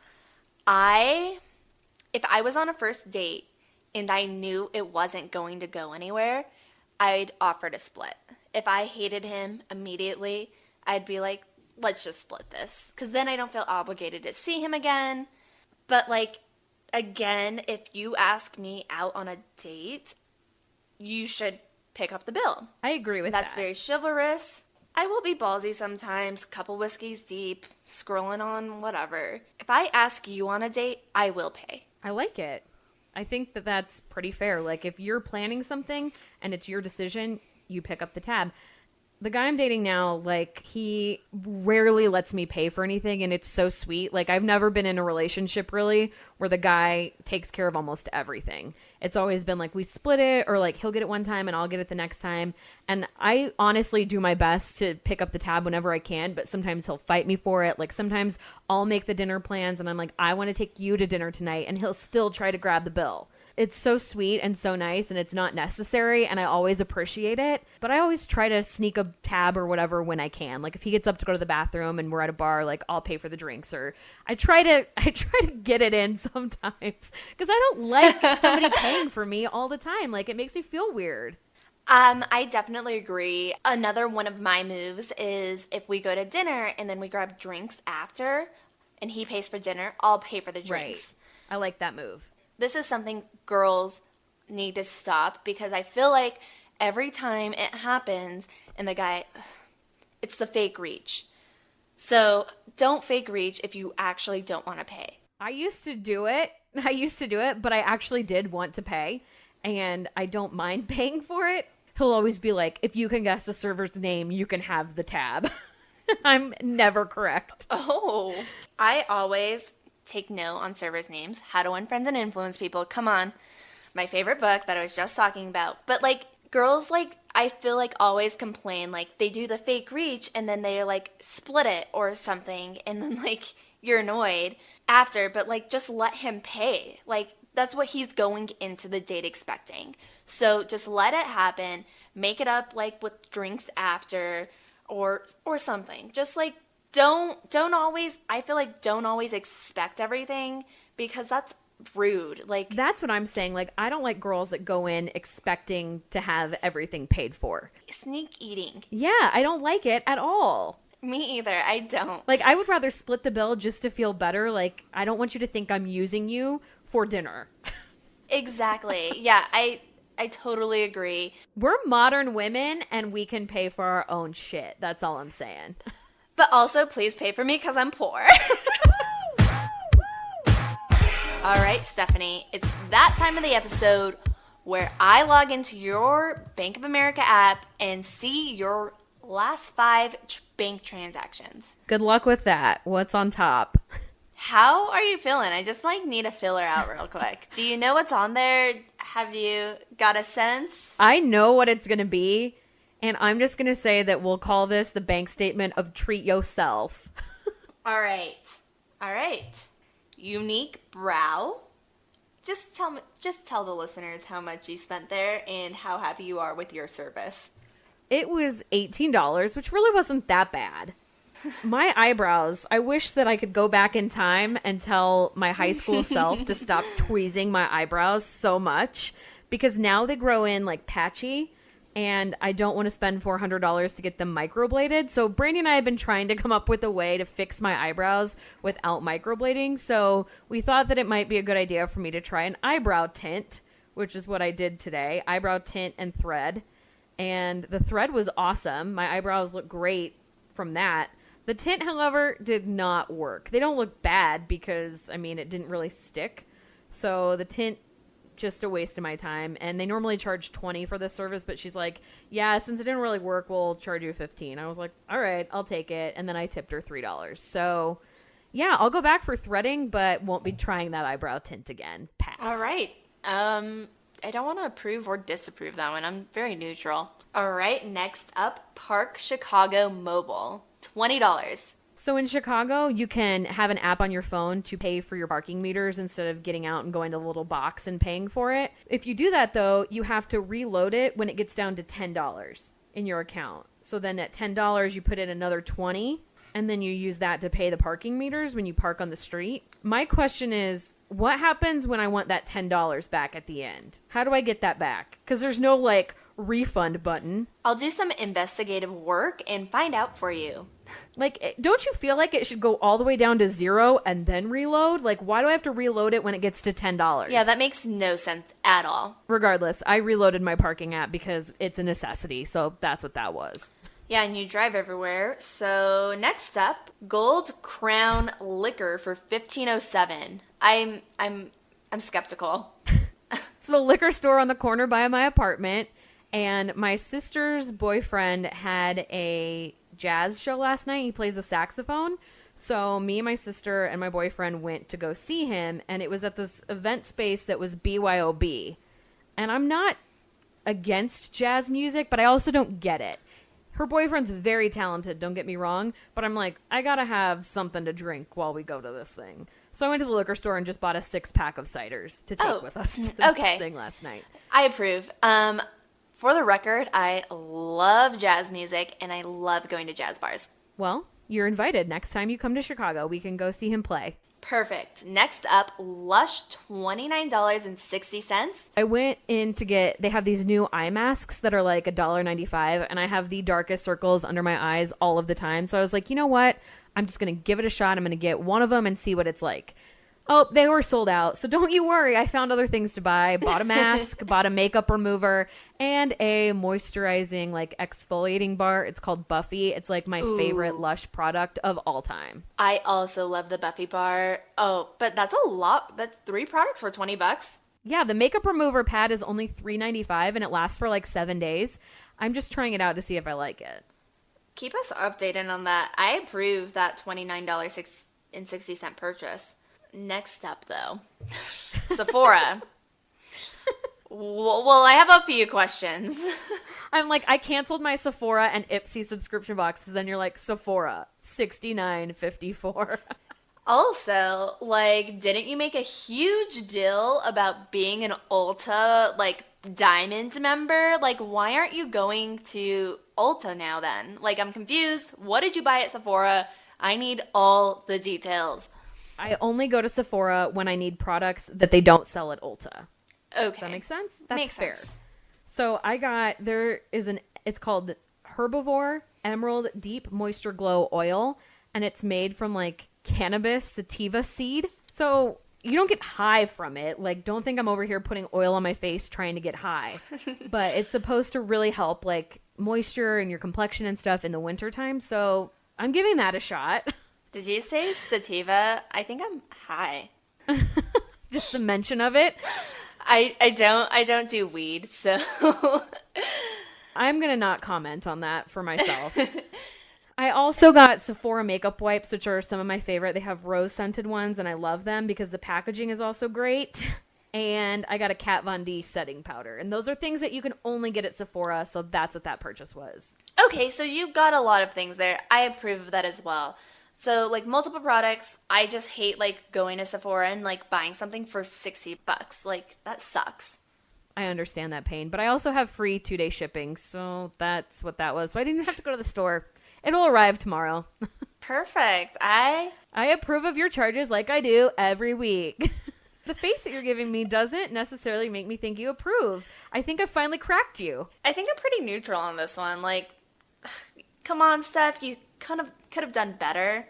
If I was on a first date and I knew it wasn't going to go anywhere, I'd offer to split. If I hated him immediately, I'd be like, let's just split this. Because then I don't feel obligated to see him again. But, like, again, if you ask me out on a date, you should pick up the bill. I agree with that. That's very chivalrous. I will be ballsy sometimes, couple whiskeys deep, scrolling on whatever. If I ask you on a date, I will pay. I like it. I think that that's pretty fair. Like, if you're planning something and it's your decision, you pick up the tab. The guy I'm dating now, like, he rarely lets me pay for anything, and it's so sweet. Like, I've never been in a relationship, really, where the guy takes care of almost everything. It's always been, like, we split it, or, like, he'll get it one time and I'll get it the next time. And I honestly do my best to pick up the tab whenever I can, but sometimes he'll fight me for it. Like, sometimes I'll make the dinner plans, and I'm like, I want to take you to dinner tonight, and he'll still try to grab the bill. It's so sweet and so nice, and it's not necessary, and I always appreciate it. But I always try to sneak a tab or whatever when I can. Like, if he gets up to go to the bathroom and we're at a bar, like, I'll pay for the drinks. Or I try to get it in sometimes, because I don't like somebody paying for me all the time. Like, it makes me feel weird. I definitely agree. Another one of my moves is if we go to dinner and then we grab drinks after, and he pays for dinner, I'll pay for the drinks. Right. I like that move. This is something girls need to stop, because I feel like every time it happens and the guy, it's the fake reach. So don't fake reach if you actually don't want to pay. I used to do it, but I actually did want to pay, and I don't mind paying for it. He'll always be like, if you can guess the server's name, you can have the tab. I'm never correct. Oh, I always take note on servers' names. How to Win Friends and Influence People. Come on. My favorite book that I was just talking about. But, like, girls, like, I feel like always complain. Like, they do the fake reach and then they, like, split it or something. And then, like, you're annoyed after. But, like, just let him pay. Like, that's what he's going into the date expecting. So just let it happen. Make it up like with drinks after or something. Just like don't always, I feel like don't always expect everything because that's rude. Like That's what I'm saying. Like, I don't like girls that go in expecting to have everything paid for. sneak eating. Yeah, I don't like it at all. Me either. I don't. Like, I would rather split the bill just to feel better. Like, I don't want you to think I'm using you for dinner. Exactly. Yeah, I totally agree. We're modern women and we can pay for our own shit. That's all I'm saying. But also, please pay for me because I'm poor. All right, Stephanie, it's that time of the episode where I log into your Bank of America app and see your last 5 bank transactions. Good luck with that. What's on top? How are you feeling? I just need to fill her out real quick. Do you know what's on there? Have you got a sense? I know what it's going to be, and I'm just going to say that we'll call this the bank statement of treat yourself. All right. Unique brow. Just tell the listeners how much you spent there and how happy you are with your service. It was $18, which really wasn't that bad. My eyebrows, I wish that I could go back in time and tell my high school self to stop tweezing my eyebrows so much, because now they grow in like patchy and I don't want to spend $400 to get them microbladed. So Brandi and I have been trying to come up with a way to fix my eyebrows without microblading. So we thought that it might be a good idea for me to try an eyebrow tint, which is what I did today. Eyebrow tint and thread. And the thread was awesome. My eyebrows look great from that. The tint, however, did not work. They don't look bad because, I mean, it didn't really stick. So the tint, just a waste of my time. And they normally charge $20 for this service, but she's like, yeah, since it didn't really work, we'll charge you $15. I was like, all right, I'll take it. And then I tipped her $3. So yeah, I'll go back for threading, but won't be trying that eyebrow tint again. Pass. All right. I don't want to approve or disapprove that one. I'm very neutral. All right, next up, Park Chicago Mobile. $20. So in Chicago, you can have an app on your phone to pay for your parking meters instead of getting out and going to the little box and paying for it. If you do that, though, you have to reload it when it gets down to $10 in your account. So then at $10, you put in another $20, and then you use that to pay the parking meters when you park on the street. My question is, what happens when I want that $10 back at the end? How do I get that back? Because there's no, like, refund button. I'll do some investigative work and find out for you. Like, don't you feel like it should go all the way down to 0 and then reload? Like, why do I have to reload it when it gets to $10? Yeah, that makes no sense at all. Regardless, I reloaded my parking app because it's a necessity, so that's what that was. Yeah, and you drive everywhere. So next up, Gold Crown Liquor for $15.07. I'm skeptical. It's the liquor store on the corner by my apartment, and my sister's boyfriend had a jazz show last night. He plays a saxophone. So me and my sister and my boyfriend went to go see him, and it was at this event space that was BYOB. And I'm not against jazz music, but I also don't get it. Her boyfriend's very talented, don't get me wrong, but I'm like, I gotta have something to drink while we go to this thing. So I went to the liquor store and just bought a 6-pack of ciders to take with us to this thing last night. I approve. For the record, I love jazz music, and I love going to jazz bars. Well, you're invited. Next time you come to Chicago, we can go see him play. Perfect. Next up, Lush, $29.60. I went in to get, they have these new eye masks that are like $1.95, and I have the darkest circles under my eyes all of the time. So I was like, you know what? I'm just going to give it a shot. I'm going to get one of them and see what it's like. Oh, they were sold out. So don't you worry. I found other things to buy. Bought a mask, bought a makeup remover, and a moisturizing, like, exfoliating bar. It's called Buffy. It's like my favorite Lush product of all time. I also love the Buffy bar. Oh, but that's a lot. That's 3 products for $20. Yeah, the makeup remover pad is only $3.95 and it lasts for like 7 days. I'm just trying it out to see if I like it. Keep us updated on that. I approve that $29.60 purchase. Next up, though, Sephora. Well, I have a few questions. I'm like, I canceled my Sephora and Ipsy subscription boxes. Then you're like, Sephora, $69.54. Also, like, didn't you make a huge deal about being an Ulta, like, Diamond member? Like, why aren't you going to Ulta now then? Like, I'm confused. What did you buy at Sephora? I need all the details. I only go to Sephora when I need products that they don't sell at Ulta. Okay. Does that make sense? That's Makes fair. sense. So it's called Herbivore Emerald Deep Moisture Glow Oil, and it's made from like cannabis sativa seed. So you don't get high from it. Like, don't think I'm over here putting oil on my face trying to get high. But it's supposed to really help like moisture and your complexion and stuff in the wintertime. So I'm giving that a shot. Did you say sativa? I think I'm high. Just the mention of it. I don't do weed, so I'm going to not comment on that for myself. I also got Sephora makeup wipes, which are some of my favorite. They have rose scented ones, and I love them because the packaging is also great. And I got a Kat Von D setting powder. And those are things that you can only get at Sephora, so that's what that purchase was. Okay, so you've got a lot of things there. I approve of that as well. So, like, multiple products, I just hate, like, going to Sephora and, like, buying something for $60. Like, that sucks. I understand that pain, but I also have free 2-day shipping, so that's what that was. So I didn't have to go to the store. It'll arrive tomorrow. Perfect. I approve of your charges like I do every week. The face that you're giving me doesn't necessarily make me think you approve. I think I finally cracked you. I think I'm pretty neutral on this one. Like, come on, Steph, you could have done better.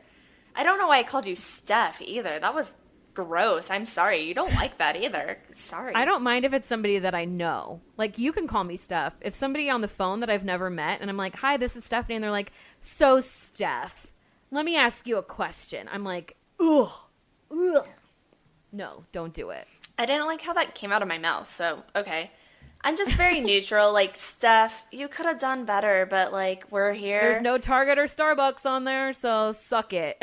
I don't know why I called you Steph either. That was gross. I'm sorry. You don't like that either. Sorry. I don't mind if it's somebody that I know. Like, you can call me Steph. If somebody on the phone that I've never met and I'm like, hi, this is Stephanie, and they're like, so Steph, let me ask you a question. I'm like, ugh. No, don't do it. I didn't like how that came out of my mouth, so okay. I'm just very neutral. Like, Steph, you could have done better, but, like, we're here. There's no Target or Starbucks on there, so suck it.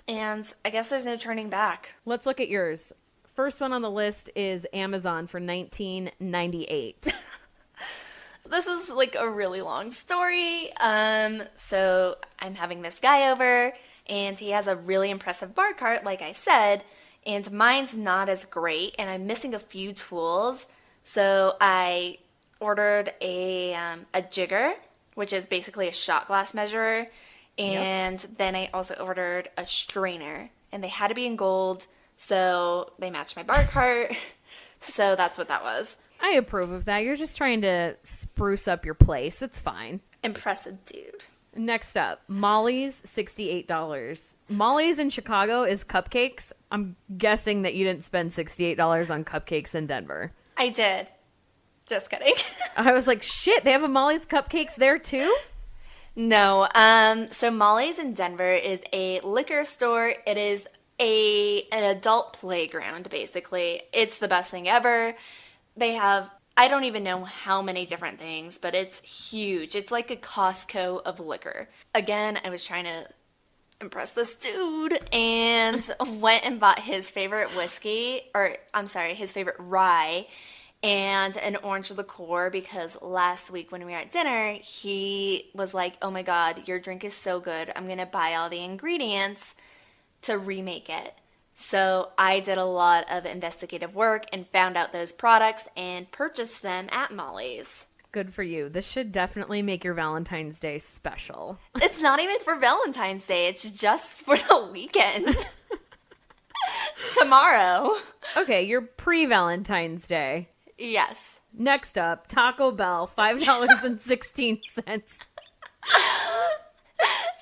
And I guess there's no turning back. Let's look at yours. First one on the list is Amazon for $19.98. This is, like, a really long story. So I'm having this guy over, and he has a really impressive bar cart, like I said, and mine's not as great, and I'm missing a few tools. So I ordered a jigger, which is basically a shot glass measurer, and then I also ordered a strainer, and they had to be in gold, so they matched my bar cart. So that's what that was. I approve of that. You're just trying to spruce up your place. It's fine. Impressive dude. Next up, Molly's, $68. Molly's in Chicago is cupcakes. I'm guessing that you didn't spend $68 on cupcakes in Denver. I did. Just kidding. I was like, shit, they have a Molly's cupcakes there too? No. So Molly's in Denver is a liquor store. It is an adult playground, basically. It's the best thing ever. They have, I don't even know how many different things, but it's huge. It's like a Costco of liquor. Again, I was trying to impress this dude and went and bought his favorite whiskey, or I'm sorry, his favorite rye, and an orange liqueur, because last week when we were at dinner, he was like, oh my God, your drink is so good. I'm going to buy all the ingredients to remake it. So I did a lot of investigative work and found out those products and purchased them at Molly's. Good for you. This should definitely make your Valentine's Day special. It's not even for Valentine's Day. It's just for the weekend. Tomorrow. Okay, you're pre-Valentine's Day. Yes. Next up, Taco Bell, $5.16.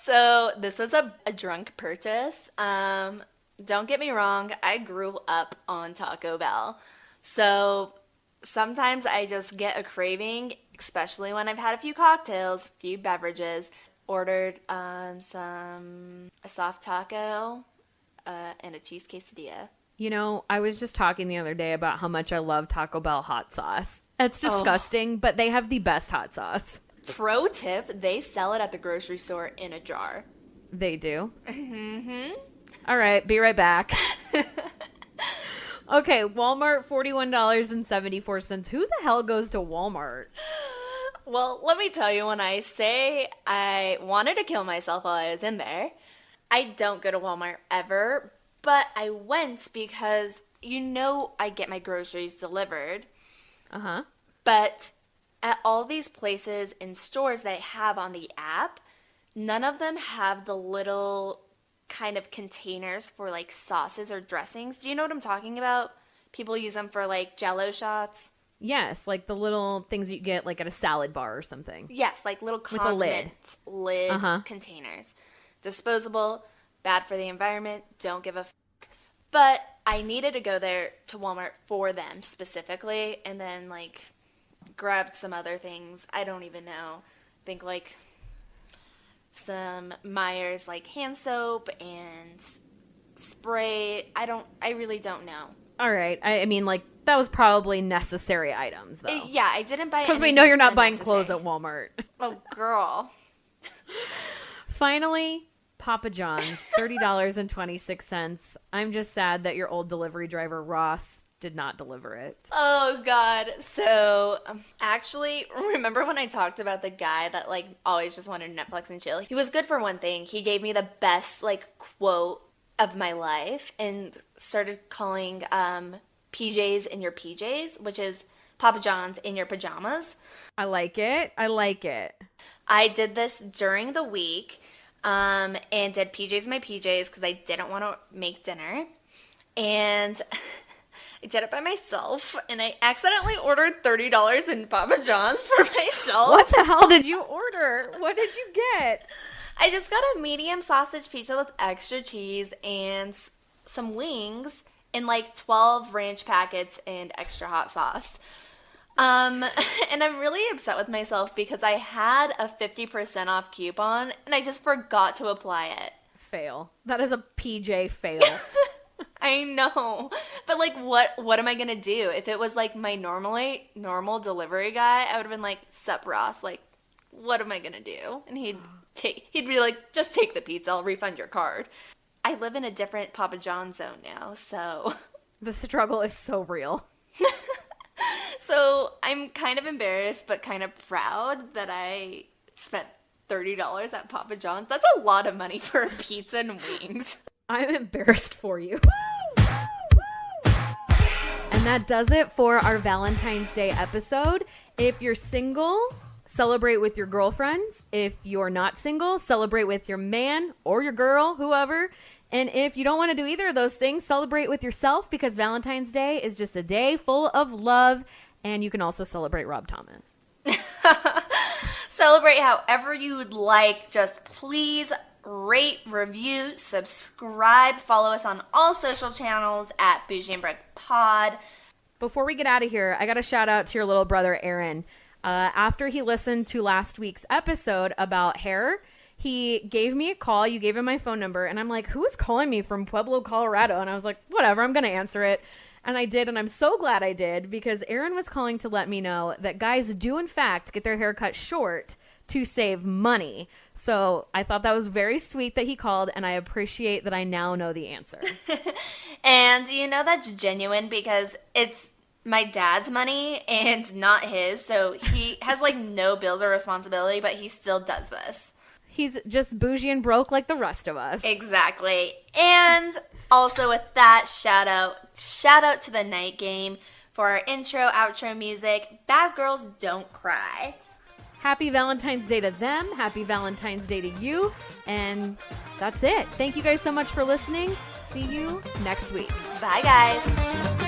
So this was a drunk purchase. Don't get me wrong, I grew up on Taco Bell. So sometimes I just get a craving, especially when I've had a few cocktails, a few beverages. Ordered a soft taco and a cheese quesadilla. You know, I was just talking the other day about how much I love Taco Bell hot sauce. It's disgusting, but they have the best hot sauce. Pro tip, they sell it at the grocery store in a jar. They do? Mm-hmm. All right, be right back. Okay, Walmart, $41.74. Who the hell goes to Walmart? Well, let me tell you, when I say I wanted to kill myself while I was in there, I don't go to Walmart ever, But I went because I get my groceries delivered. Uh-huh. But at all these places and stores that I have on the app, none of them have the little kind of containers for like sauces or dressings. Do you know what I'm talking about? People use them for like Jell-O shots. Yes, like the little things you get like at a salad bar or something. Yes, like little With a lid. lid containers. Disposable, bad for the environment, don't give a f***. But I needed to go there to Walmart for them specifically, and then like grabbed some other things. I don't even know. Think like some Myers like hand soap and spray. I really don't know. All right. I mean, like, that was probably necessary items, though. Yeah, I didn't buy because we know you're not buying clothes at Walmart. Oh, girl. Finally, Papa John's, $30.26. I'm just sad that your old delivery driver, Ross, did not deliver it. Oh, God. So, actually, remember when I talked about the guy that, like, always just wanted Netflix and chill? He was good for one thing. He gave me the best, like, quote of my life and started calling PJs in your PJs, which is Papa John's in your pajamas. I like it. I like it. I did this during the week and did PJs my PJs because I didn't want to make dinner. And I did it by myself, and I accidentally ordered $30 in Papa John's for myself. What the hell did you order? What did you get? I just got a medium sausage pizza with extra cheese and some wings and like 12 ranch packets and extra hot sauce. And I'm really upset with myself because I had a 50% off coupon and I just forgot to apply it. Fail. That is a PJ fail. I know. But like what am I going to do? If it was like my normal delivery guy, I would have been like, "Sup, Ross, like what am I going to do?" And he'd be like, "Just take the pizza, I'll refund your card." I live in a different Papa John zone now, so the struggle is so real. So I'm kind of embarrassed but kind of proud that I spent $30 at Papa John's. That's a lot of money for a pizza and wings. I'm embarrassed for you. And that does it for our Valentine's Day episode. If you're single, celebrate with your girlfriends. If you're not single, celebrate with your man or your girl, whoever. And if you don't want to do either of those things, celebrate with yourself because Valentine's Day is just a day full of love. And you can also celebrate Rob Thomas. Celebrate however you would like. Just please rate, review, subscribe. Follow us on all social channels at Boujee Broke Pod. Before we get out of here, I got a shout out to your little brother, Aaron. After he listened to last week's episode about hair, he gave me a call. You gave him my phone number. And I'm like, who is calling me from Pueblo, Colorado? And I was like, whatever, I'm going to answer it. And I did, and I'm so glad I did because Aaron was calling to let me know that guys do, in fact, get their hair cut short to save money. So I thought that was very sweet that he called, and I appreciate that I now know the answer. And you know that's genuine because it's my dad's money and not his. So he has like no bills or responsibility, but he still does this. He's just bougie and broke like the rest of us. Exactly. And also with that, shout out to the Night Game for our intro, outro music. Bad Girls Don't Cry. Happy Valentine's Day to them. Happy Valentine's Day to you. And that's it. Thank you guys so much for listening. See you next week. Bye, guys.